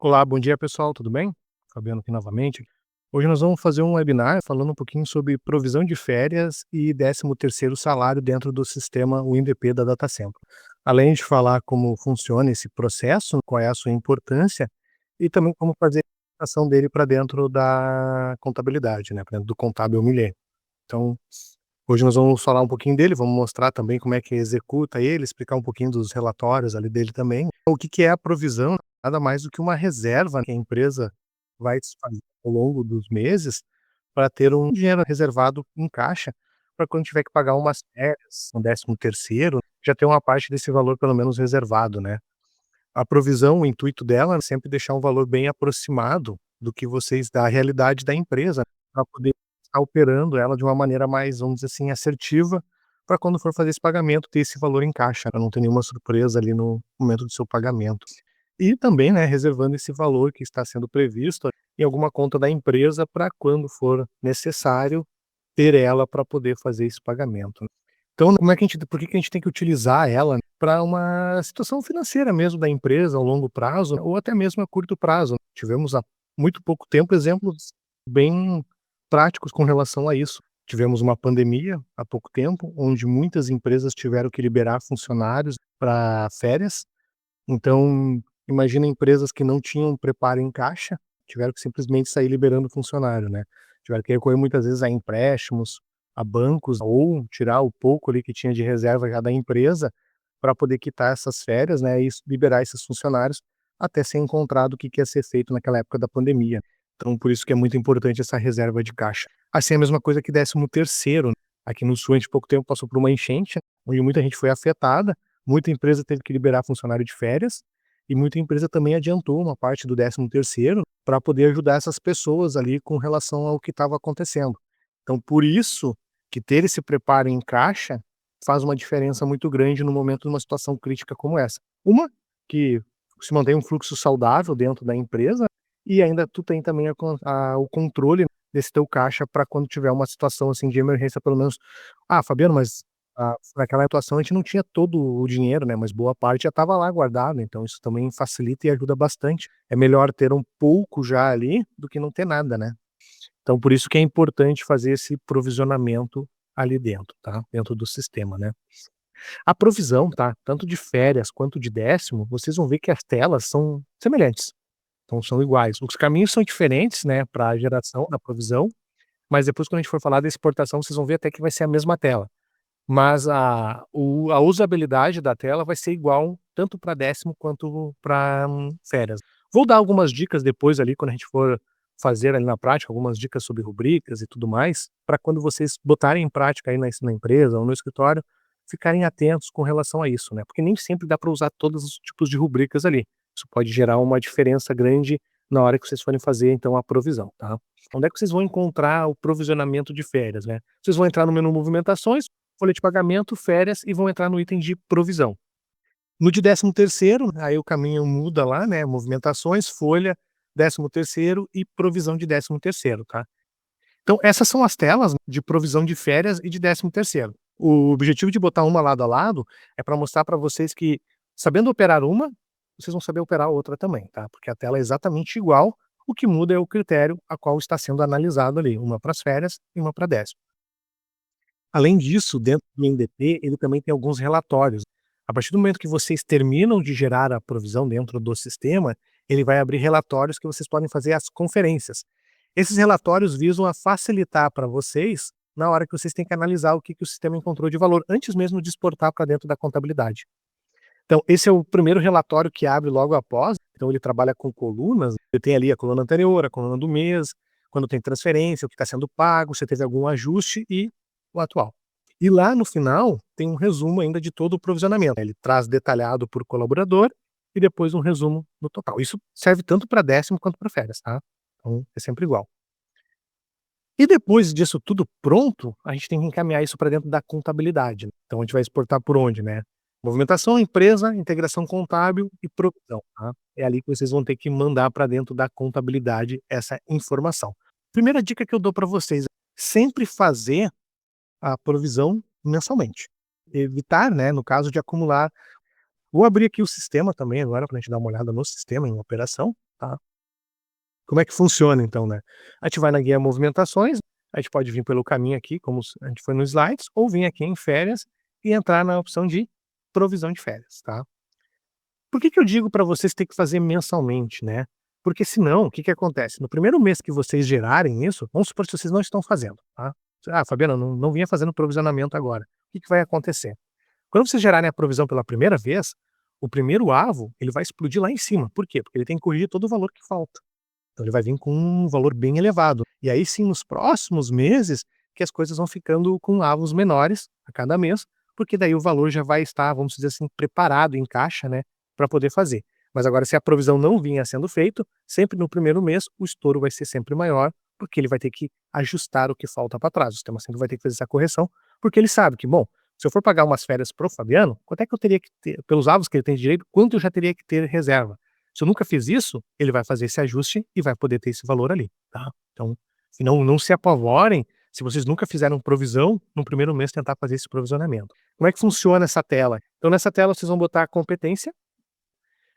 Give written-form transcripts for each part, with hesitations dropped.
Olá, bom dia pessoal, tudo bem? Fabiano aqui novamente. Hoje nós vamos fazer um webinar falando um pouquinho sobre provisão de férias e 13º salário dentro do sistema UNDP da Datacentro. Além de falar como funciona esse processo, qual é a sua importância e também como fazer a aplicação dele para dentro da contabilidade, né, para dentro do contábil Milê. Então, hoje nós vamos falar um pouquinho dele, vamos mostrar também como é que executa ele, explicar um pouquinho dos relatórios ali dele também. O que que é a provisão? Nada mais do que uma reserva que a empresa vai desfazer ao longo dos meses para ter um dinheiro reservado em caixa, para quando tiver que pagar umas férias, um 13º, já ter uma parte desse valor pelo menos reservado, né. A provisão, o intuito dela é sempre deixar um valor bem aproximado do que vocês da realidade da empresa, para poder estar operando ela de uma maneira mais, vamos dizer assim, assertiva, para quando for fazer esse pagamento ter esse valor em caixa, para não ter nenhuma surpresa ali no momento do seu pagamento. E também, né, reservando esse valor que está sendo previsto em alguma conta da empresa para quando for necessário ter ela para poder fazer esse pagamento. Então, como é que a gente por que que a gente tem que utilizar ela para uma situação financeira mesmo da empresa a longo prazo, ou até mesmo a curto prazo. Tivemos há muito pouco tempo exemplos bem práticos com relação a isso. Tivemos uma pandemia há pouco tempo, onde muitas empresas tiveram que liberar funcionários para férias. Então, imagina empresas que não tinham preparo em caixa, tiveram que simplesmente sair liberando funcionário, né. Tiveram que recorrer muitas vezes a empréstimos, a bancos, ou tirar o pouco ali que tinha de reserva já da empresa, para poder quitar essas férias, né, e liberar esses funcionários, até ser encontrado o que que ia ser feito naquela época da pandemia. Então por isso que é muito importante essa reserva de caixa. Assim, a mesma coisa que 13º, aqui no sul a gente pouco tempo passou por uma enchente, onde muita gente foi afetada, muita empresa teve que liberar funcionário de férias, e muita empresa também adiantou uma parte do 13º para poder ajudar essas pessoas ali com relação ao que estava acontecendo. Então por isso que ter esse preparo em caixa faz uma diferença muito grande no momento de uma situação crítica como essa. Uma, que se mantém um fluxo saudável dentro da empresa, e ainda tu tem também o controle desse teu caixa para quando tiver uma situação, assim, de emergência, pelo menos: "Ah, Fabiano, mas, naquela situação a gente não tinha todo o dinheiro, né, mas boa parte já estava lá guardado", então isso também facilita e ajuda bastante. É melhor ter um pouco já ali, do que não ter nada, né. Então por isso que é importante fazer esse provisionamento ali dentro, tá, dentro do sistema, né. A provisão, tá, tanto de férias quanto de 10º, vocês vão ver que as telas são semelhantes, então são iguais. Os caminhos são diferentes, né, para a geração da provisão, mas depois quando a gente for falar da exportação, vocês vão ver até que vai ser a mesma tela. Mas a usabilidade da tela vai ser igual tanto para 10º quanto para férias. Vou dar algumas dicas depois ali quando a gente for fazer ali na prática, algumas dicas sobre rubricas e tudo mais, para quando vocês botarem em prática aí na empresa ou no escritório, ficarem atentos com relação a isso, né, porque nem sempre dá para usar todos os tipos de rubricas ali. Isso pode gerar uma diferença grande na hora que vocês forem fazer então a provisão, tá. Onde é que vocês vão encontrar o provisionamento de férias, né? Vocês vão entrar no menu movimentações, folha de pagamento, férias e vão entrar no item de provisão. No de 13º, aí o caminho muda lá, né, movimentações, folha, 13º e provisão de 13º, tá. Então essas são as telas de provisão de férias e de 13º. O objetivo de botar uma lado a lado, é para mostrar para vocês que, sabendo operar uma, vocês vão saber operar a outra também, tá, porque a tela é exatamente igual, o que muda é o critério a qual está sendo analisado ali, uma para as férias e uma para 10º. Além disso, dentro do NDP, ele também tem alguns relatórios. A partir do momento que vocês terminam de gerar a provisão dentro do sistema, ele vai abrir relatórios que vocês podem fazer as conferências. Esses relatórios visam a facilitar para vocês, na hora que vocês têm que analisar o que que o sistema encontrou de valor, antes mesmo de exportar para dentro da contabilidade. Então, esse é o primeiro relatório que abre logo após, então ele trabalha com colunas, você tem ali a coluna anterior, a coluna do mês, quando tem transferência, o que está sendo pago, se teve algum ajuste e o atual. E lá no final tem um resumo ainda de todo o provisionamento. Ele traz detalhado por colaborador e depois um resumo no total. Isso serve tanto para 10º quanto para férias, tá? Então é sempre igual. E depois disso tudo pronto, a gente tem que encaminhar isso para dentro da contabilidade. Então a gente vai exportar por onde, né? Movimentação, empresa, integração contábil e provisão, tá? É ali que vocês vão ter que mandar para dentro da contabilidade essa informação. Primeira dica que eu dou para vocês, sempre fazer a provisão mensalmente. Evitar, né, no caso de acumular. Vou abrir aqui o sistema também agora para a gente dar uma olhada no sistema em operação. tá? Como é que funciona então, né? A gente vai na guia movimentações, a gente pode vir pelo caminho aqui, como a gente foi nos slides, ou vir aqui em férias e entrar na opção de provisão de férias, tá? Por que que eu digo para vocês ter que fazer mensalmente, né? Porque senão, o que que acontece? No primeiro mês que vocês gerarem isso, vamos supor que vocês não estão fazendo, tá? Ah, Fabiana, não vinha fazendo provisionamento agora. O que que vai acontecer? Quando vocês gerarem a provisão pela primeira vez, o primeiro AVO, ele vai explodir lá em cima. Por quê? Porque ele tem que corrigir todo o valor que falta. Então ele vai vir com um valor bem elevado. E aí sim, nos próximos meses, que as coisas vão ficando com avos menores a cada mês, porque daí o valor já vai estar, vamos dizer assim, preparado em caixa, né, para poder fazer. Mas agora, se a provisão não vinha sendo feito, sempre no primeiro mês o estouro vai ser sempre maior, porque ele vai ter que ajustar o que falta para trás. O sistema sempre vai ter que fazer essa correção, porque ele sabe que, bom, se eu for pagar umas férias pro Fabiano, quanto é que eu teria que ter, pelos avos que ele tem de direito, quanto eu já teria que ter reserva? Se eu nunca fiz isso, ele vai fazer esse ajuste e vai poder ter esse valor ali, tá? Então, se não se apavorem, se vocês nunca fizeram provisão, no primeiro mês tentar fazer esse provisionamento. Como é que funciona essa tela? Então nessa tela vocês vão botar a competência,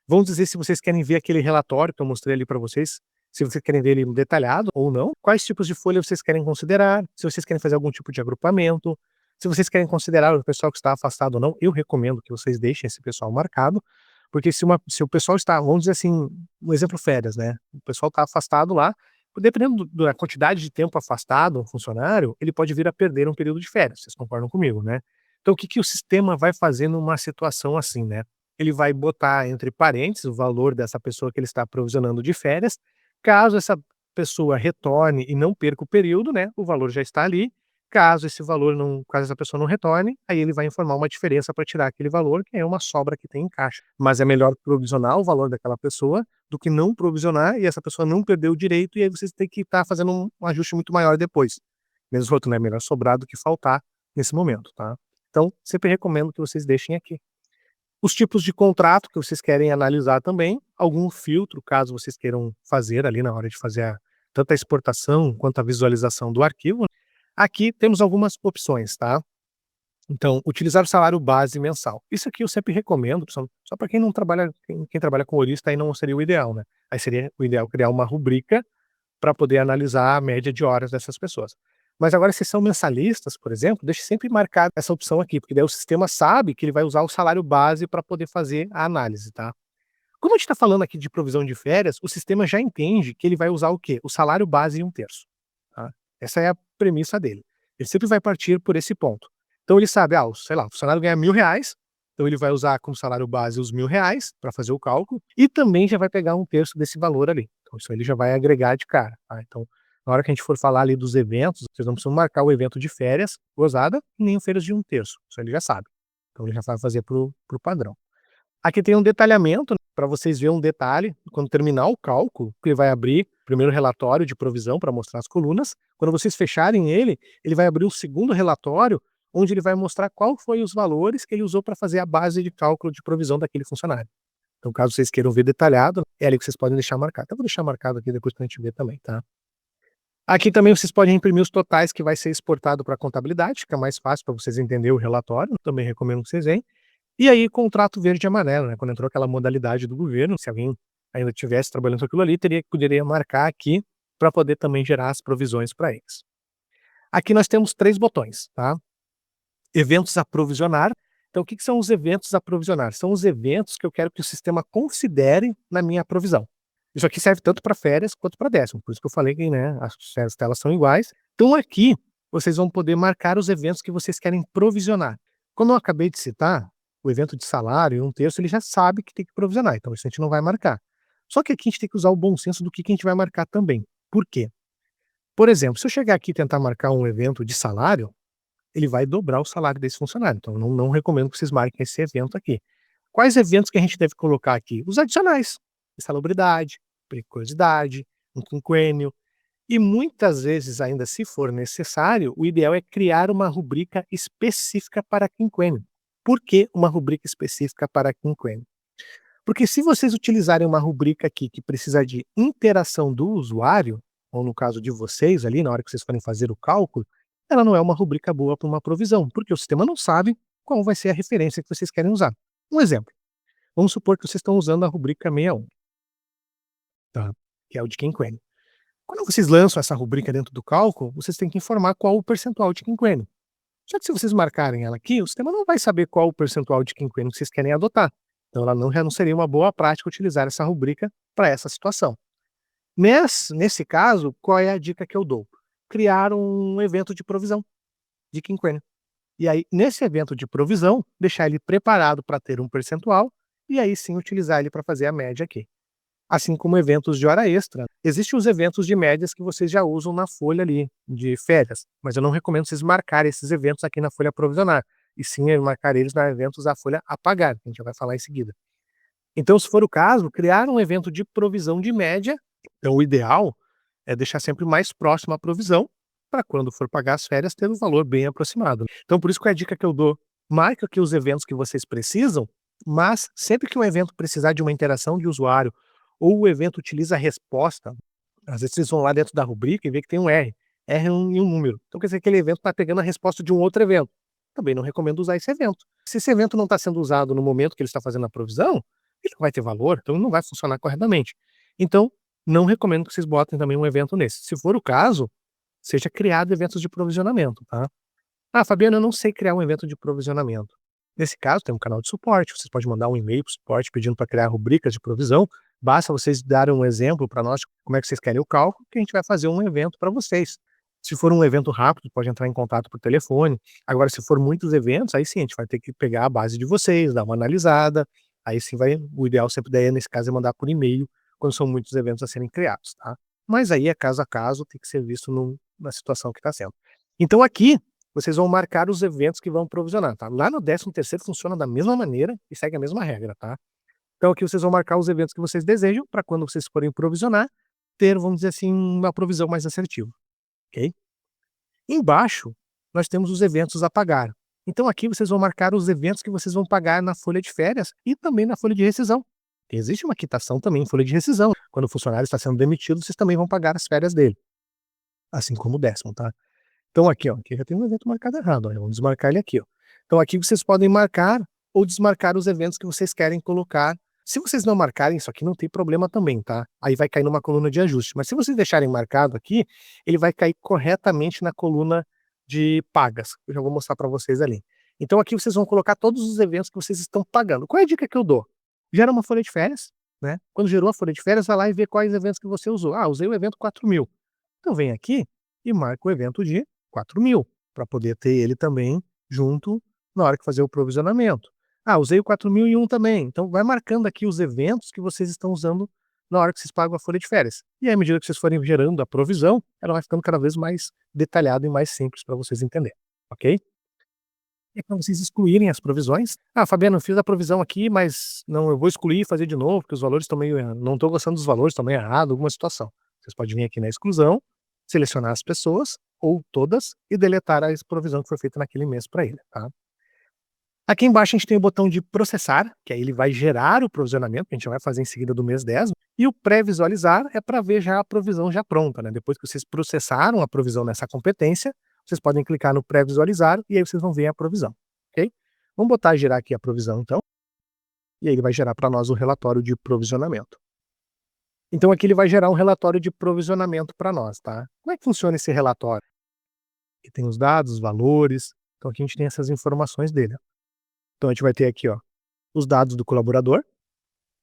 vão dizer se vocês querem ver aquele relatório que eu mostrei ali para vocês, se vocês querem ver ele detalhado ou não, quais tipos de folha vocês querem considerar, se vocês querem fazer algum tipo de agrupamento, se vocês querem considerar o pessoal que está afastado ou não, eu recomendo que vocês deixem esse pessoal marcado, porque se o pessoal está, vamos dizer assim, um exemplo férias, né? O pessoal está afastado lá, dependendo da quantidade de tempo afastado um funcionário, ele pode vir a perder um período de férias, vocês concordam comigo, né? Então o que que o sistema vai fazer numa situação assim, né? Ele vai botar entre parênteses o valor dessa pessoa que ele está provisionando de férias, caso essa pessoa retorne e não perca o período, né, o valor já está ali. Caso essa pessoa não retorne, aí ele vai informar uma diferença para tirar aquele valor, que é uma sobra que tem em caixa. Mas é melhor provisionar o valor daquela pessoa do que não provisionar e essa pessoa não perder o direito e aí vocês têm que estar fazendo um ajuste muito maior depois. Mesmo outro, né, melhor sobrar do que faltar nesse momento, tá? Então, sempre recomendo que vocês deixem aqui. Os tipos de contrato que vocês querem analisar também, algum filtro, caso vocês queiram fazer ali na hora de fazer tanto a exportação quanto a visualização do arquivo. Aqui temos algumas opções, tá? Então, utilizar o salário base mensal. Isso aqui eu sempre recomendo, só para quem não trabalha, quem trabalha com horista aí não seria o ideal, né? Aí seria o ideal criar uma rubrica para poder analisar a média de horas dessas pessoas. Mas agora, se são mensalistas, por exemplo, deixe sempre marcado essa opção aqui, porque daí o sistema sabe que ele vai usar o salário base para poder fazer a análise, tá? Como a gente está falando aqui de provisão de férias, o sistema já entende que ele vai usar o quê? O salário base em um terço, tá? Essa é a premissa dele. Ele sempre vai partir por esse ponto. Então ele sabe, sei lá, o funcionário ganha R$ 1.000, então ele vai usar como salário base os R$ 1.000 para fazer o cálculo e também já vai pegar um terço desse valor ali. Então isso ele já vai agregar de cara, tá? Então, na hora que a gente for falar ali dos eventos, vocês não precisam marcar o evento de férias, gozada, nem o férias de um terço. Isso ele já sabe. Então ele já vai fazer pro padrão. Aqui tem um detalhamento, para vocês verem um detalhe, quando terminar o cálculo, ele vai abrir primeiro o relatório de provisão para mostrar as colunas. Quando vocês fecharem ele, ele vai abrir um segundo relatório, onde ele vai mostrar qual foi os valores que ele usou para fazer a base de cálculo de provisão daquele funcionário. Então, caso vocês queiram ver detalhado, é ali que vocês podem deixar marcado. Então, vou deixar marcado aqui depois para a gente ver também, tá? Aqui também vocês podem imprimir os totais que vai ser exportado para a contabilidade, fica mais fácil para vocês entenderem o relatório, também recomendo que vocês venham. E aí, contrato verde e amarelo, né? Quando entrou aquela modalidade do governo, se alguém ainda estivesse trabalhando com aquilo ali, poderia marcar aqui para poder também gerar as provisões para eles. Aqui nós temos 3 botões, tá? Eventos a provisionar. Então, o que são os eventos a provisionar? São os eventos que eu quero que o sistema considere na minha provisão. Isso aqui serve tanto para férias quanto para décimo, por isso que eu falei que, né, as telas são iguais. Então aqui, vocês vão poder marcar os eventos que vocês querem provisionar. Como eu acabei de citar, o evento de salário e um terço, ele já sabe que tem que provisionar, então isso a gente não vai marcar. Só que aqui a gente tem que usar o bom senso do que a gente vai marcar também. Por quê? Por exemplo, se eu chegar aqui e tentar marcar um evento de salário, ele vai dobrar o salário desse funcionário, então eu não recomendo que vocês marquem esse evento aqui. Quais eventos que a gente deve colocar aqui? Os adicionais: insalubridade, periculosidade, um quinquênio, e muitas vezes, ainda se for necessário, o ideal é criar uma rubrica específica para quinquênio. Por que uma rubrica específica para quinquênio? Porque se vocês utilizarem uma rubrica aqui que precisa de interação do usuário, ou no caso de vocês ali, na hora que vocês forem fazer o cálculo, ela não é uma rubrica boa para uma provisão, porque o sistema não sabe qual vai ser a referência que vocês querem usar. Um exemplo: vamos supor que vocês estão usando a rubrica 61. tá? Que é o de quinquênio. Quando vocês lançam essa rubrica dentro do cálculo, vocês têm que informar qual o percentual de quinquênio. Só que se vocês marcarem ela aqui, o sistema não vai saber qual o percentual de quinquênio que vocês querem adotar. Então ela já não seria uma boa prática utilizar essa rubrica para essa situação. Nesse caso, qual é a dica que eu dou? Criar um evento de provisão de quinquênio. E aí, nesse evento de provisão, deixar ele preparado para ter um percentual e aí sim utilizar ele para fazer a média aqui. Assim como eventos de hora extra. Existem os eventos de médias que vocês já usam na folha ali, de férias, mas eu não recomendo vocês marcarem esses eventos aqui na folha provisionar, e sim marcar eles na eventos da folha a pagar, que a gente já vai falar em seguida. Então, se for o caso, criar um evento de provisão de média, então o ideal é deixar sempre mais próximo à provisão, para quando for pagar as férias ter um valor bem aproximado. Então, por isso que a dica que eu dou, marca aqui os eventos que vocês precisam, mas sempre que um evento precisar de uma interação de usuário, ou o evento utiliza a resposta, às vezes vocês vão lá dentro da rubrica e vê que tem um R e um número. Então quer dizer que aquele evento está pegando a resposta de um outro evento. Também não recomendo usar esse evento. Se esse evento não está sendo usado no momento que ele está fazendo a provisão, ele não vai ter valor, então ele não vai funcionar corretamente. Então, não recomendo que vocês botem também um evento nesse. Se for o caso, seja criado eventos de provisionamento, tá? Ah, Fabiana, eu não sei criar um evento de provisionamento. Nesse caso, tem um canal de suporte, vocês podem mandar um e-mail para o suporte pedindo para criar rubricas de provisão. Basta vocês darem um exemplo para nós de como é que vocês querem o cálculo, que a gente vai fazer um evento para vocês. Se for um evento rápido, pode entrar em contato por telefone. Agora, se for muitos eventos, aí sim, a gente vai ter que pegar a base de vocês, dar uma analisada. Aí sim o ideal sempre daí, nesse caso, é mandar por e-mail, quando são muitos eventos a serem criados, tá? Mas aí é caso a caso, tem que ser visto na situação que está sendo. Então aqui, vocês vão marcar os eventos que vão provisionar, tá? Lá no 13º funciona da mesma maneira e segue a mesma regra, tá? Então aqui vocês vão marcar os eventos que vocês desejam para quando vocês forem provisionar, ter, vamos dizer assim, uma provisão mais assertiva, ok? Embaixo, nós temos os eventos a pagar. Então aqui vocês vão marcar os eventos que vocês vão pagar na folha de férias e também na folha de rescisão. Existe uma quitação também em folha de rescisão. Quando o funcionário está sendo demitido, vocês também vão pagar as férias dele, assim como o 10º, tá? Então aqui, ó, aqui já tem um evento marcado errado, ó, vamos desmarcar ele aqui, ó. Então aqui vocês podem marcar ou desmarcar os eventos que vocês querem colocar. Se vocês não marcarem, isso aqui não tem problema também, tá? Aí vai cair numa coluna de ajuste, mas se vocês deixarem marcado aqui, ele vai cair corretamente na coluna de pagas. Eu já vou mostrar para vocês ali. Então aqui vocês vão colocar todos os eventos que vocês estão pagando. Qual é a dica que eu dou? Gera uma folha de férias, né? Quando gerou a folha de férias, vai lá e vê quais eventos que você usou. Ah, usei o evento 4.000. Então vem aqui e marca o evento de 4.000, para poder ter ele também junto na hora que fazer o provisionamento. Ah, usei o 4.001 também, então vai marcando aqui os eventos que vocês estão usando na hora que vocês pagam a folha de férias. E aí, à medida que vocês forem gerando a provisão, ela vai ficando cada vez mais detalhada e mais simples para vocês entenderem, ok? E é para vocês excluírem as provisões. Ah, Fabiano, eu fiz a provisão aqui, mas não, eu vou excluir e fazer de novo, porque os valores estão meio errados. Não estou gostando dos valores, estão meio errados, alguma situação. Vocês podem vir aqui na exclusão, selecionar as pessoas, ou todas, e deletar a provisão que foi feita naquele mês para ele, tá? Aqui embaixo a gente tem o botão de processar, que aí ele vai gerar o provisionamento, que a gente vai fazer em seguida do mês 10, e o pré-visualizar é para ver já a provisão já pronta, né? Depois que vocês processaram a provisão nessa competência, vocês podem clicar no pré-visualizar e aí vocês vão ver a provisão, ok? Vamos botar gerar aqui a provisão então, e aí ele vai gerar para nós o relatório de provisionamento. Então aqui ele vai gerar um relatório de provisionamento para nós, tá? Como é que funciona esse relatório? Aqui tem os dados, os valores, então aqui a gente tem essas informações dele, ó. Então a gente vai ter aqui, ó, os dados do colaborador,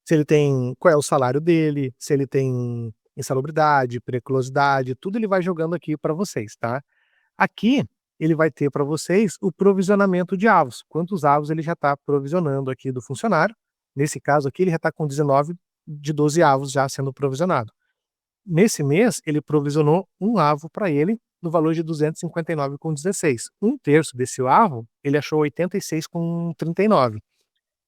se ele tem, qual é o salário dele, se ele tem insalubridade, periculosidade, tudo ele vai jogando aqui para vocês, tá? Aqui ele vai ter para vocês o provisionamento de avos, quantos avos ele já está provisionando aqui do funcionário. Nesse caso aqui ele já está com 19 de 12 avos já sendo provisionado. Nesse mês ele provisionou um avo para ele no valor de 259,16. Um terço desse avo ele achou 86,39.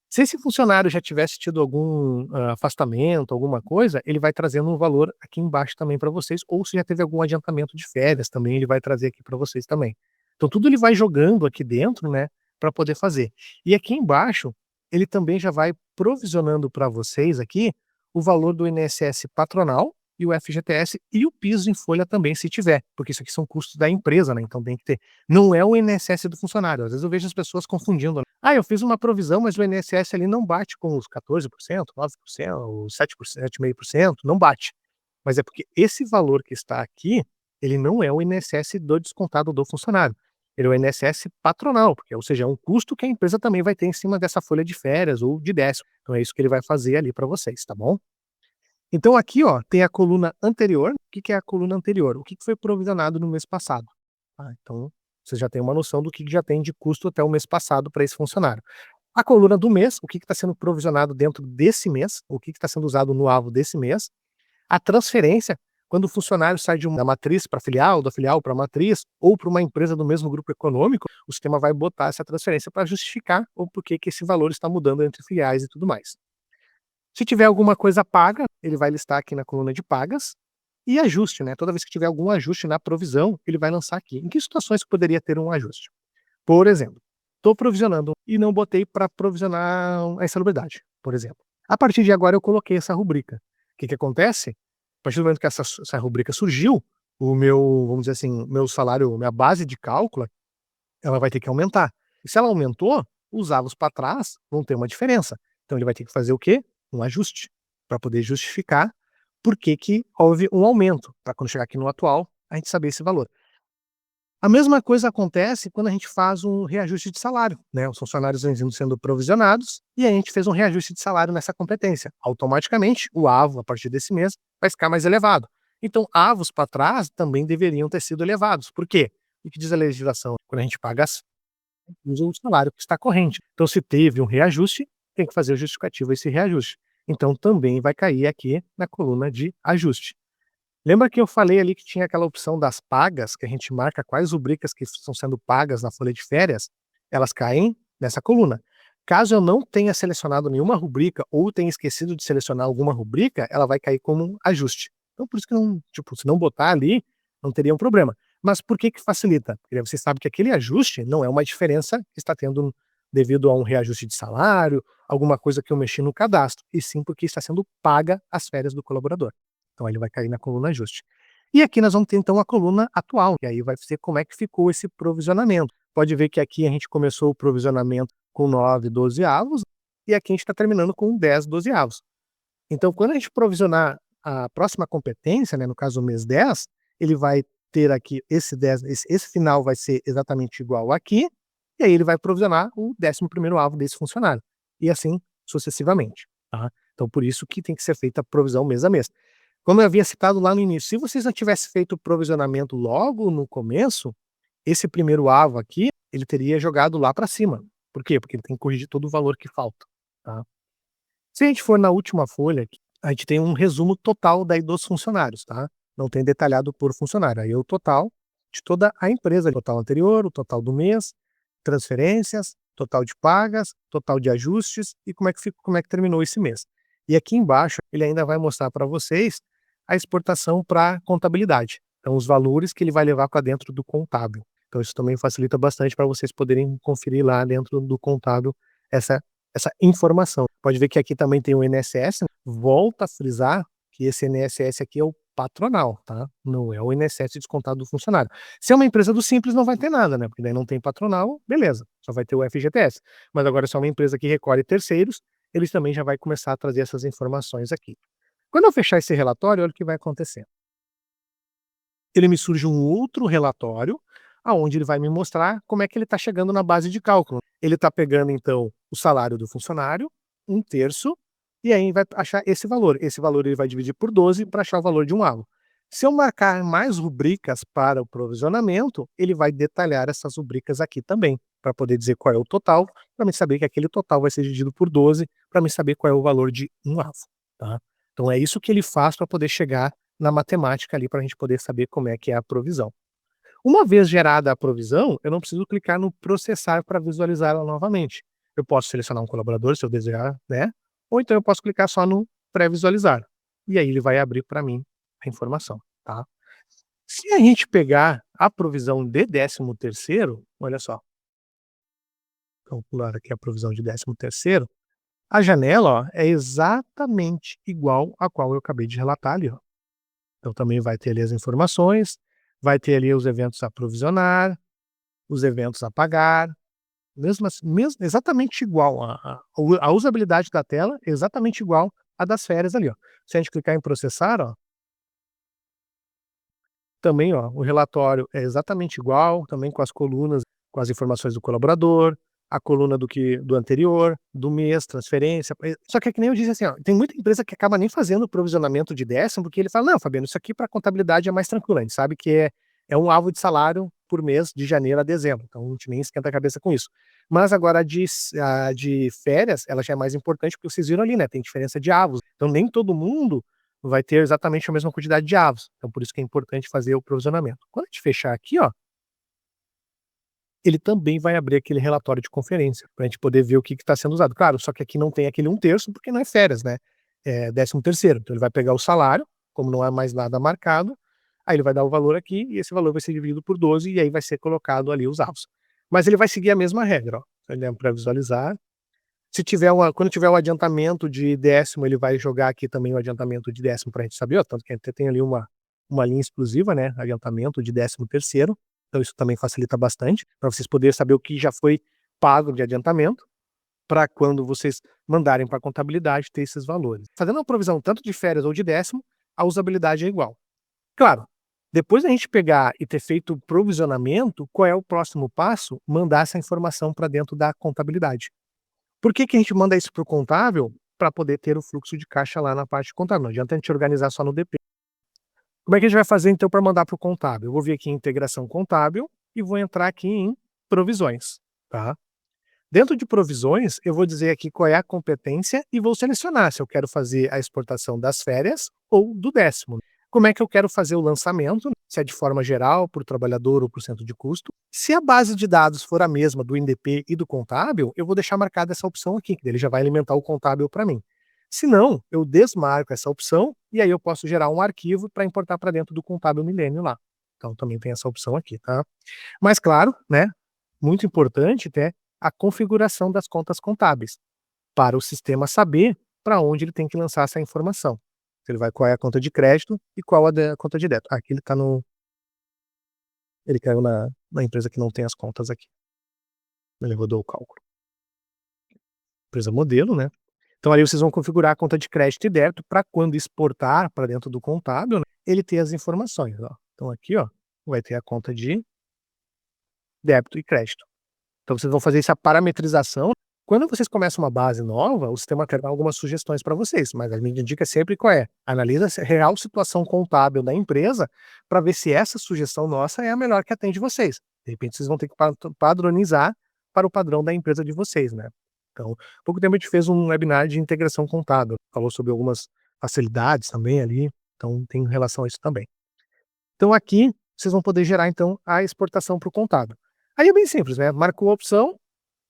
Se esse funcionário já tivesse tido algum afastamento, alguma coisa, ele vai trazendo um valor aqui embaixo também para vocês, ou se já teve algum adiantamento de férias também, ele vai trazer aqui para vocês também. Então tudo ele vai jogando aqui dentro, né, para poder fazer. E aqui embaixo, ele também já vai provisionando para vocês aqui o valor do INSS patronal e o FGTS e o piso em folha também, se tiver, porque isso aqui são custos da empresa, né, então tem que ter. Não é o INSS do funcionário, às vezes eu vejo as pessoas confundindo, né. "Ah, eu fiz uma provisão, mas o INSS ali não bate com os 14%, 9%, os 7%, 7,5%, não bate". Mas é porque esse valor que está aqui, ele não é o INSS do descontado do funcionário, ele é o INSS patronal, porque, ou seja, é um custo que a empresa também vai ter em cima dessa folha de férias ou de 10º. Então é isso que ele vai fazer ali para vocês, tá bom? Então aqui, ó, tem a coluna anterior. O que que é a coluna anterior? O que que foi provisionado no mês passado, tá? Então, você já tem uma noção do que já tem de custo até o mês passado para esse funcionário. A coluna do mês, o que está sendo provisionado dentro desse mês, o que está sendo usado no avo desse mês. A transferência, quando o funcionário sai de uma matriz para filial, da filial para matriz, ou para uma empresa do mesmo grupo econômico, o sistema vai botar essa transferência para justificar o porquê que esse valor está mudando entre filiais e tudo mais. Se tiver alguma coisa paga, ele vai listar aqui na coluna de pagas, e ajuste, né? Toda vez que tiver algum ajuste na provisão, ele vai lançar aqui. Em que situações que poderia ter um ajuste? Por exemplo, estou provisionando e não botei para provisionar a insalubridade, por exemplo. A partir de agora eu coloquei essa rubrica. O que que acontece? A partir do momento que essa rubrica surgiu, o meu, vamos dizer assim, meu salário, minha base de cálculo, ela vai ter que aumentar. E se ela aumentou, os avos para trás vão ter uma diferença. Então ele vai ter que fazer o quê? Um ajuste, para poder justificar por que que houve um aumento, para quando chegar aqui no atual, a gente saber esse valor. A mesma coisa acontece quando a gente faz um reajuste de salário, né, os funcionários vêm sendo provisionados, e a gente fez um reajuste de salário nessa competência. Automaticamente, o AVO, a partir desse mês, vai ficar mais elevado. Então, AVOs para trás também deveriam ter sido elevados. Por quê? O que diz a legislação? Quando a gente paga as usa o salário que está corrente. Então, se teve um reajuste, tem que fazer o justificativo a esse reajuste. Então, também vai cair aqui na coluna de ajuste. Lembra que eu falei ali que tinha aquela opção das pagas, que a gente marca quais rubricas que estão sendo pagas na folha de férias? Elas caem nessa coluna. Caso eu não tenha selecionado nenhuma rubrica ou tenha esquecido de selecionar alguma rubrica, ela vai cair como um ajuste. Então, por isso que não, tipo, se não botar ali, não teria um problema. Mas por que que facilita? Porque você sabe que aquele ajuste não é uma diferença que está tendo devido a um reajuste de salário, alguma coisa que eu mexi no cadastro, e sim porque está sendo paga as férias do colaborador. Então ele vai cair na coluna ajuste. E aqui nós vamos ter então a coluna atual, e aí vai ser como é que ficou esse provisionamento. Pode ver que aqui a gente começou o provisionamento com 9 dozeavos, e aqui a gente está terminando com 10 dozeavos. Então, quando a gente provisionar a próxima competência, né, no caso o mês 10, ele vai ter aqui esse 10, esse final vai ser exatamente igual aqui, e aí ele vai provisionar o 11º avo desse funcionário, e assim sucessivamente, tá? Então, por isso que tem que ser feita a provisão mês a mês. Como eu havia citado lá no início, se vocês não tivessem feito o provisionamento logo no começo, esse primeiro avo aqui, ele teria jogado lá para cima. Por quê? Porque ele tem que corrigir todo o valor que falta, tá? Se a gente for na última folha aqui, a gente tem um resumo total daí dos funcionários, tá? Não tem detalhado por funcionário. Aí é o total de toda a empresa, o total anterior, o total do mês, transferências, total de pagas, total de ajustes e como é que terminou esse mês. E aqui embaixo ele ainda vai mostrar para vocês a exportação para contabilidade. Então os valores que ele vai levar para dentro do contábil. Então isso também facilita bastante para vocês poderem conferir lá dentro do contábil essa essa informação. Pode ver que aqui também tem o INSS, volta a frisar que esse INSS aqui é o patronal, tá? Não é o INSS descontado do funcionário. Se é uma empresa do Simples não vai ter nada, né, porque daí não tem patronal, beleza, só vai ter o FGTS. Mas agora se é uma empresa que recolhe terceiros, eles também já vai começar a trazer essas informações aqui. Quando eu fechar esse relatório, olha o que vai acontecer. Ele me surge um outro relatório, aonde ele vai me mostrar como é que ele está chegando na base de cálculo. Ele está pegando, então, o salário do funcionário, um terço, e aí vai achar esse valor. Esse valor ele vai dividir por 12 para achar o valor de um avo. Se eu marcar mais rubricas para o provisionamento, ele vai detalhar essas rubricas aqui também, para poder dizer qual é o total, para mim saber que aquele total vai ser dividido por 12, para mim saber qual é o valor de um avo, tá? Então é isso que ele faz para poder chegar na matemática ali, para a gente poder saber como é que é a provisão. Uma vez gerada a provisão, eu não preciso clicar no processar para visualizar ela novamente. Eu posso selecionar um colaborador se eu desejar, né? Ou então eu posso clicar só no pré-visualizar. E aí ele vai abrir para mim a informação, tá? Se a gente pegar a provisão de 13º, olha só, calcular aqui a provisão de 13º, a janela, ó, é exatamente igual a qual eu acabei de relatar ali, ó. Então também vai ter ali as informações, vai ter ali os eventos a provisionar, os eventos a pagar, mesmo exatamente igual a usabilidade da tela é exatamente igual à das férias ali, ó. Se a gente clicar em processar, ó, também, ó, o relatório é exatamente igual, também com as colunas, com as informações do colaborador, a coluna do anterior, do mês, transferência. Só que é que nem eu disse assim, ó, tem muita empresa que acaba nem fazendo o provisionamento de décimo, porque ele fala: "Não, Fabiano, isso aqui para contabilidade é mais tranquilo, a gente sabe que é um alvo de salário por mês de janeiro a dezembro, então a gente nem esquenta a cabeça com isso". Mas agora a de férias, ela já é mais importante, porque vocês viram ali, né, tem diferença de avos, então nem todo mundo vai ter exatamente a mesma quantidade de avos. Então por isso que é importante fazer o provisionamento. Quando a gente fechar aqui, ó, ele também vai abrir aquele relatório de conferência, para a gente poder ver o que está sendo usado. Claro, só que aqui não tem aquele 1/3, porque não é férias, né, é 13º. Então ele vai pegar o salário, como não há mais nada marcado, aí ele vai dar o valor aqui, e esse valor vai ser dividido por 12, e aí vai ser colocado ali os avos. Mas ele vai seguir a mesma regra, ó. Ele é para visualizar. Se tiver quando tiver o adiantamento de décimo, ele vai jogar aqui também o adiantamento de décimo para a gente saber, ó, tanto que até tem ali uma linha exclusiva, né, adiantamento de 13º, então isso também facilita bastante, para vocês poderem saber o que já foi pago de adiantamento, para quando vocês mandarem para a contabilidade ter esses valores. Fazendo uma provisão tanto de férias ou de décimo, a usabilidade é igual. Claro, depois da gente pegar e ter feito o provisionamento, qual é o próximo passo? Mandar essa informação para dentro da contabilidade. Por que que a gente manda isso para o contábil? Para poder ter o fluxo de caixa lá na parte contábil, não adianta a gente organizar só no DP. Como é que a gente vai fazer então para mandar para o contábil? Eu vou vir aqui em integração contábil e vou entrar aqui em provisões, tá? Dentro de provisões, eu vou dizer aqui qual é a competência e vou selecionar se eu quero fazer a exportação das férias ou do décimo. Como é que eu quero fazer o lançamento, se é de forma geral, por trabalhador ou por centro de custo. Se a base de dados for a mesma do INDP e do contábil, eu vou deixar marcada essa opção aqui, que ele já vai alimentar o contábil para mim. Se não, eu desmarco essa opção e aí eu posso gerar um arquivo para importar para dentro do contábil milênio lá. Então também tem essa opção aqui, tá? Mas claro, né, muito importante é a configuração das contas contábeis, para o sistema saber para onde ele tem que lançar essa informação. Ele vai qual é a conta de crédito e qual a conta de débito. Aqui ele tá no. Ele caiu na empresa que não tem as contas aqui. Ele rodou o cálculo. Empresa modelo, né? Então ali vocês vão configurar a conta de crédito e débito para quando exportar para dentro do contábil, né, ele ter as informações. Ó. Então aqui, ó, vai ter a conta de débito e crédito. Então vocês vão fazer essa parametrização. Quando vocês começam uma base nova, o sistema quer dar algumas sugestões para vocês, mas a minha dica sempre qual é? Analisa a real situação contábil da empresa para ver se essa sugestão nossa é a melhor que atende vocês. De repente vocês vão ter que padronizar para o padrão da empresa de vocês, né? Então, há pouco tempo a gente fez um webinar de integração contábil, falou sobre algumas facilidades também ali, então tem relação a isso também. Então aqui vocês vão poder gerar então a exportação para o contábil. Aí é bem simples, né? Marcou a opção,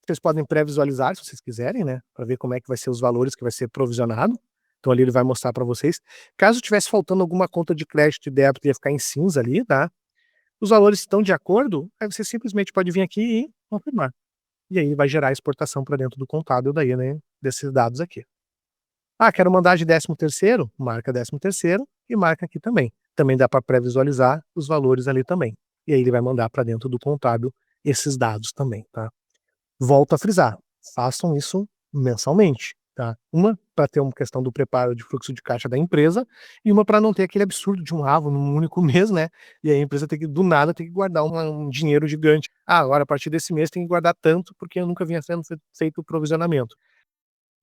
vocês podem pré-visualizar se vocês quiserem, né, para ver como é que vai ser os valores que vai ser provisionado. Então ali ele vai mostrar para vocês. Caso tivesse faltando alguma conta de crédito e débito, ia ficar em cinza ali, tá? Os valores estão de acordo, aí você simplesmente pode vir aqui e confirmar. E aí vai gerar a exportação para dentro do contábil daí, né, desses dados aqui. Ah, quero mandar de 13º? Marca 13º e marca aqui também. Também dá para pré-visualizar os valores ali também. E aí ele vai mandar para dentro do contábil esses dados também, tá? Volto a frisar, façam isso mensalmente, tá? Uma para ter uma questão do preparo de fluxo de caixa da empresa e uma para não ter aquele absurdo de um AVO num único mês, né? E aí a empresa tem que, do nada, tem que guardar um dinheiro gigante. Ah, agora a partir desse mês tem que guardar tanto porque eu nunca vinha sendo feito o provisionamento.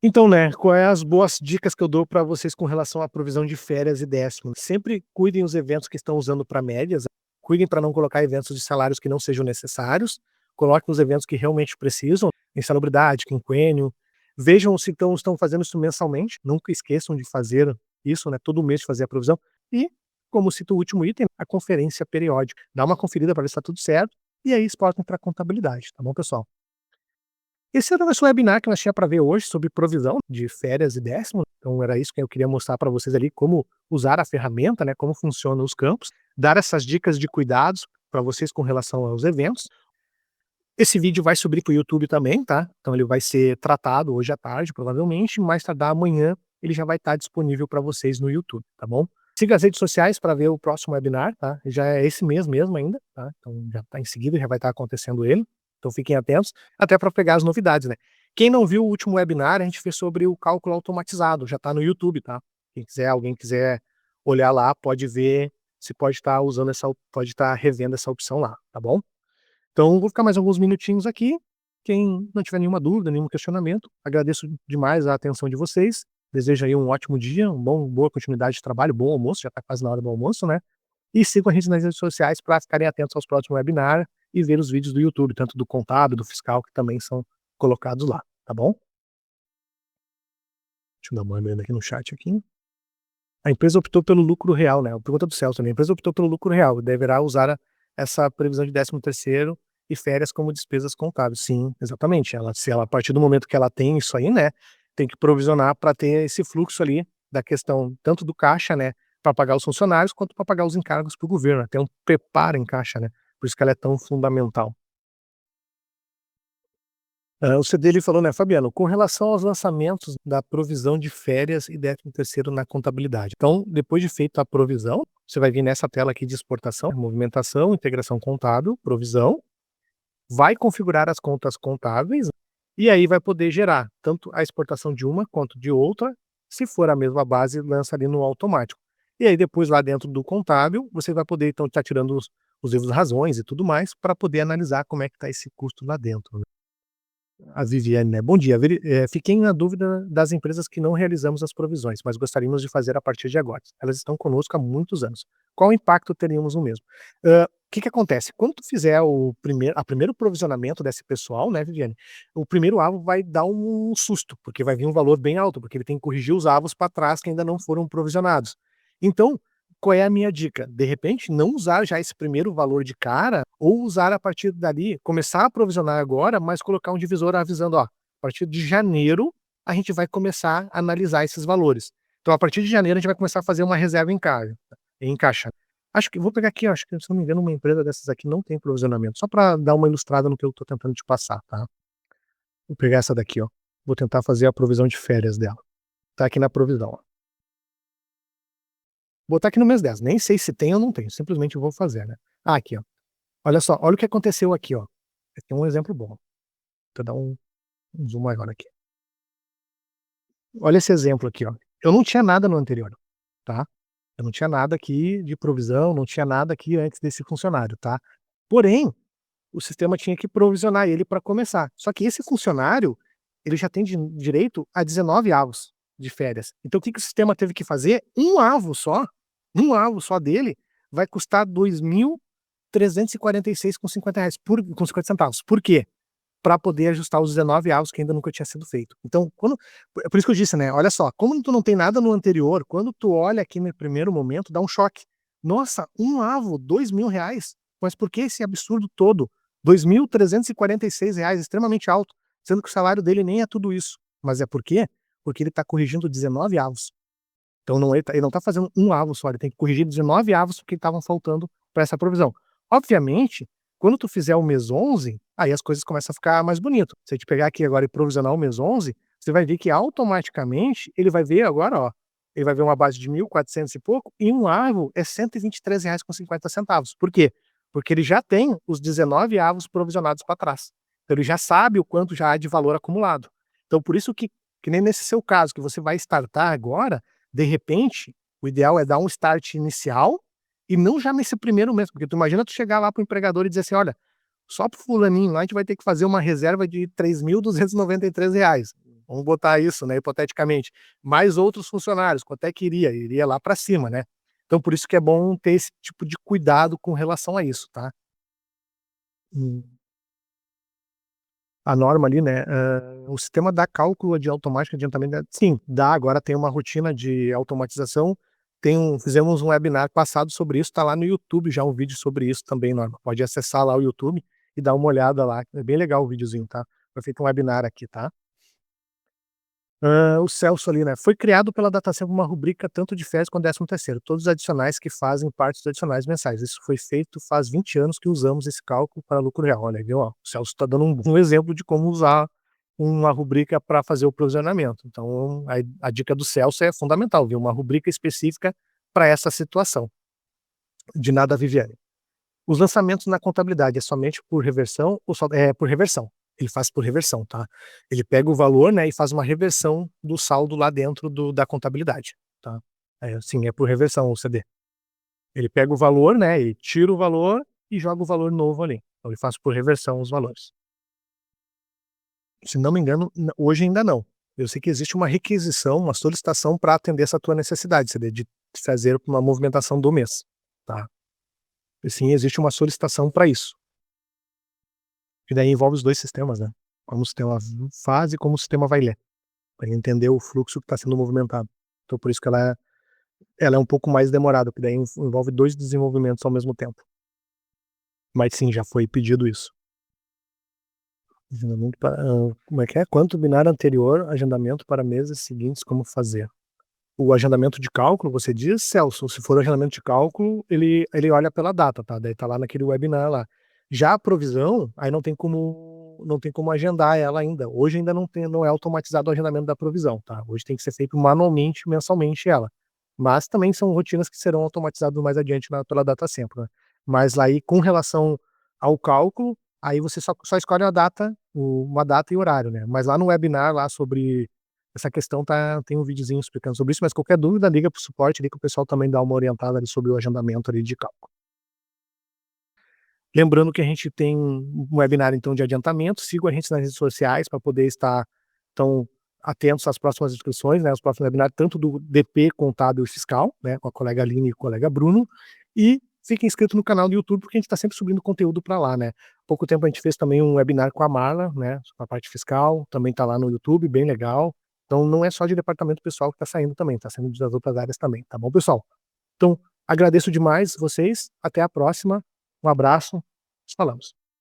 Então, né, quais as boas dicas que eu dou para vocês com relação à provisão de férias e décimo? Sempre cuidem os eventos que estão usando para médias, cuidem para não colocar eventos de salários que não sejam necessários, coloquem os eventos que realmente precisam, insalubridade, quinquênio, vejam se estão fazendo isso mensalmente, nunca esqueçam de fazer isso, né, todo mês de fazer a provisão, e, como cito o último item, a conferência periódica. Dá uma conferida para ver se está tudo certo, e aí exportem para a contabilidade, tá bom, pessoal? Esse era o nosso webinar que nós tinha para ver hoje sobre provisão de férias e décimo. Então era isso que eu queria mostrar para vocês ali, como usar a ferramenta, né, como funcionam os campos, dar essas dicas de cuidados para vocês com relação aos eventos. Esse vídeo vai subir para o YouTube também, tá? Então ele vai ser tratado hoje à tarde, provavelmente, mais tardar amanhã ele já vai estar disponível para vocês no YouTube, tá bom? Siga as redes sociais para ver o próximo webinar, tá? Já é esse mês mesmo ainda, tá? Então já está em seguida, já vai estar acontecendo ele. Então fiquem atentos, até para pegar as novidades, né? Quem não viu o último webinar, a gente fez sobre o cálculo automatizado, já está no YouTube, tá? Quem quiser, alguém quiser olhar lá, pode ver se pode estar usando pode estar revendo essa opção lá, tá bom? Então vou ficar mais alguns minutinhos aqui. Quem não tiver nenhuma dúvida, nenhum questionamento, agradeço demais a atenção de vocês. Desejo aí um ótimo dia, boa continuidade de trabalho, bom almoço, já está quase na hora do almoço, né? E sigam a gente nas redes sociais para ficarem atentos aos próximos webinars e ver os vídeos do YouTube, tanto do contábil, do fiscal, que também são colocados lá, tá bom? Deixa eu dar uma olhada aqui no chat aqui. A empresa optou pelo lucro real, né? A pergunta do Celso, né? A empresa optou pelo lucro real, deverá usar essa previsão de 13º e férias como despesas contábeis. Sim, exatamente. Se ela, a partir do momento que ela tem isso aí, né, tem que provisionar para ter esse fluxo ali da questão tanto do caixa, né, para pagar os funcionários, quanto para pagar os encargos para o governo, né? Ter um preparo em caixa, né? Por isso que ela é tão fundamental. O CD ele falou, né, Fabiano, com relação aos lançamentos da provisão de férias e 13º na contabilidade. Então, depois de feita a provisão, você vai vir nessa tela aqui de exportação, movimentação, integração contábil, provisão, vai configurar as contas contábeis e aí vai poder gerar tanto a exportação de uma quanto de outra. Se for a mesma base, lança ali no automático. E aí depois lá dentro do contábil, você vai poder então estar tirando os erros razões e tudo mais para poder analisar como é que está esse custo lá dentro, né? A Viviane, né? Bom dia. Fiquei na dúvida das empresas que não realizamos as provisões, mas gostaríamos de fazer a partir de agora. Elas estão conosco há muitos anos. Qual impacto teríamos no mesmo? O que que acontece? Quando tu fizer a primeiro provisionamento desse pessoal, né, Viviane, o primeiro avo vai dar um susto, porque vai vir um valor bem alto, porque ele tem que corrigir os avos para trás que ainda não foram provisionados. Então, qual é a minha dica? De repente, não usar já esse primeiro valor de cara, ou usar a partir dali, começar a provisionar agora, mas colocar um divisor avisando, ó, a partir de janeiro a gente vai começar a analisar esses valores. Então, a partir de janeiro a gente vai começar a fazer uma reserva em caixa. Acho que vou pegar aqui, ó, acho que se não me engano, uma empresa dessas aqui não tem provisionamento, só para dar uma ilustrada no que eu estou tentando te passar, tá? Vou pegar essa daqui, ó. Vou tentar fazer a provisão de férias dela. Tá aqui na provisão, ó. Botar aqui no mês 10, nem sei se tem ou não tem, simplesmente vou fazer, né. Aqui, ó. Olha só, olha o que aconteceu aqui, ó. Aqui é um exemplo bom. Deixa eu dar um zoom maior aqui. Olha esse exemplo aqui, ó. Eu não tinha nada no anterior, tá. Eu não tinha nada aqui de provisão, não tinha nada aqui antes desse funcionário, tá. Porém, o sistema tinha que provisionar ele para começar. Só que esse funcionário, ele já tem direito a 19 avos de férias. Então o que que o sistema teve que fazer? Um avo só dele vai custar 2.346,50 com 50 centavos. Por quê? Para poder ajustar os 19 avos que ainda nunca tinha sido feito. Então, por isso que eu disse, né? Olha só, como tu não tem nada no anterior, quando tu olha aqui no primeiro momento, dá um choque. Nossa, um avo, R$ 2.000. Mas por que esse absurdo todo? R$ 2.346, extremamente alto, sendo que o salário dele nem é tudo isso. Mas é por quê? Porque ele está corrigindo 19 avos. Então ele não tá fazendo um avo só, ele tem que corrigir 19 avos porque estavam faltando para essa provisão. Obviamente, quando tu fizer o mês 11, aí as coisas começam a ficar mais bonito. Se a gente pegar aqui agora e provisionar o mês 11, você vai ver que automaticamente ele vai ver agora, ó, ele vai ver uma base de 1.400 e pouco e um avo é R$ 123,50. Por quê? Porque ele já tem os 19 avos provisionados para trás. Então ele já sabe o quanto já há de valor acumulado. Então por isso que nem nesse seu caso, que você vai startar agora, de repente, o ideal é dar um start inicial e não já nesse primeiro mês, porque tu imagina tu chegar lá para o empregador e dizer assim: "Olha, só para o fulaninho lá a gente vai ter que fazer uma reserva de R$ 3.293. Vamos botar isso, né, hipoteticamente. Mais outros funcionários, quanto é que iria? Iria lá para cima, né. Então por isso que é bom ter esse tipo de cuidado com relação a isso, tá. Hum. A norma ali, né, o sistema dá cálculo de automático adiantamento, sim, dá, agora tem uma rotina de automatização, fizemos um webinar passado sobre isso, tá lá no YouTube já um vídeo sobre isso também, Norma, pode acessar lá o YouTube e dar uma olhada lá, é bem legal o videozinho, tá. Foi feito um webinar aqui, tá. O Celso ali, né, foi criado pela Datacentro uma rubrica tanto de férias quanto 13º, todos os adicionais que fazem parte dos adicionais mensais. Isso foi feito faz 20 anos que usamos esse cálculo para lucro real. Olha, viu, ó, o Celso está dando um exemplo de como usar uma rubrica para fazer o provisionamento. Então, a dica do Celso é fundamental, viu, uma rubrica específica para essa situação. De nada, Viviane. Os lançamentos na contabilidade é somente por reversão ou só é por reversão? Ele faz por reversão, tá. Ele pega o valor, né, e faz uma reversão do saldo lá dentro da contabilidade, tá. Sim, é por reversão o CD. Ele pega o valor, né, e tira o valor e joga o valor novo ali. Então ele faz por reversão os valores. Se não me engano, hoje ainda não. Eu sei que existe uma requisição, uma solicitação para atender essa tua necessidade, CD, de fazer uma movimentação do mês, tá. E sim, existe uma solicitação para isso. E daí envolve os 2 sistemas, né. Como o sistema faz e como o sistema vai ler, para entender o fluxo que está sendo movimentado. Então por isso que ela é um pouco mais demorada, porque daí envolve 2 desenvolvimentos ao mesmo tempo. Mas sim, já foi pedido isso. Agendamento para como é que é? Quanto binário anterior, agendamento para meses seguintes, como fazer? O agendamento de cálculo, você diz, Celso? Se for o agendamento de cálculo, ele olha pela data, tá, daí tá lá naquele webinar lá. Já a provisão, aí não tem como agendar ela ainda. Hoje ainda não é automatizado o agendamento da provisão, tá. Hoje tem que ser feito manualmente, mensalmente ela. Mas também são rotinas que serão automatizadas mais adiante pela Datacentro, né. Mas lá aí com relação ao cálculo, aí você só escolhe a data, uma data e horário, né. Mas lá no webinar lá sobre essa questão tem um videozinho explicando sobre isso, mas qualquer dúvida liga para o suporte ali que o pessoal também dá uma orientada ali sobre o agendamento ali de cálculo. Lembrando que a gente tem um webinar então de adiantamento, sigam a gente nas redes sociais para poder estar tão atentos às próximas inscrições, né, os próximos webinars, tanto do DP contábil e fiscal, né, com a colega Aline e o colega Bruno, e fiquem inscritos no canal do YouTube, porque a gente está sempre subindo conteúdo para lá, né. Pouco tempo a gente fez também um webinar com a Marla, né, a parte fiscal, também está lá no YouTube, bem legal. Então não é só de departamento pessoal que está saindo também, está saindo das outras áreas também, tá bom, pessoal? Então, agradeço demais vocês, até a próxima, um abraço, nos falamos.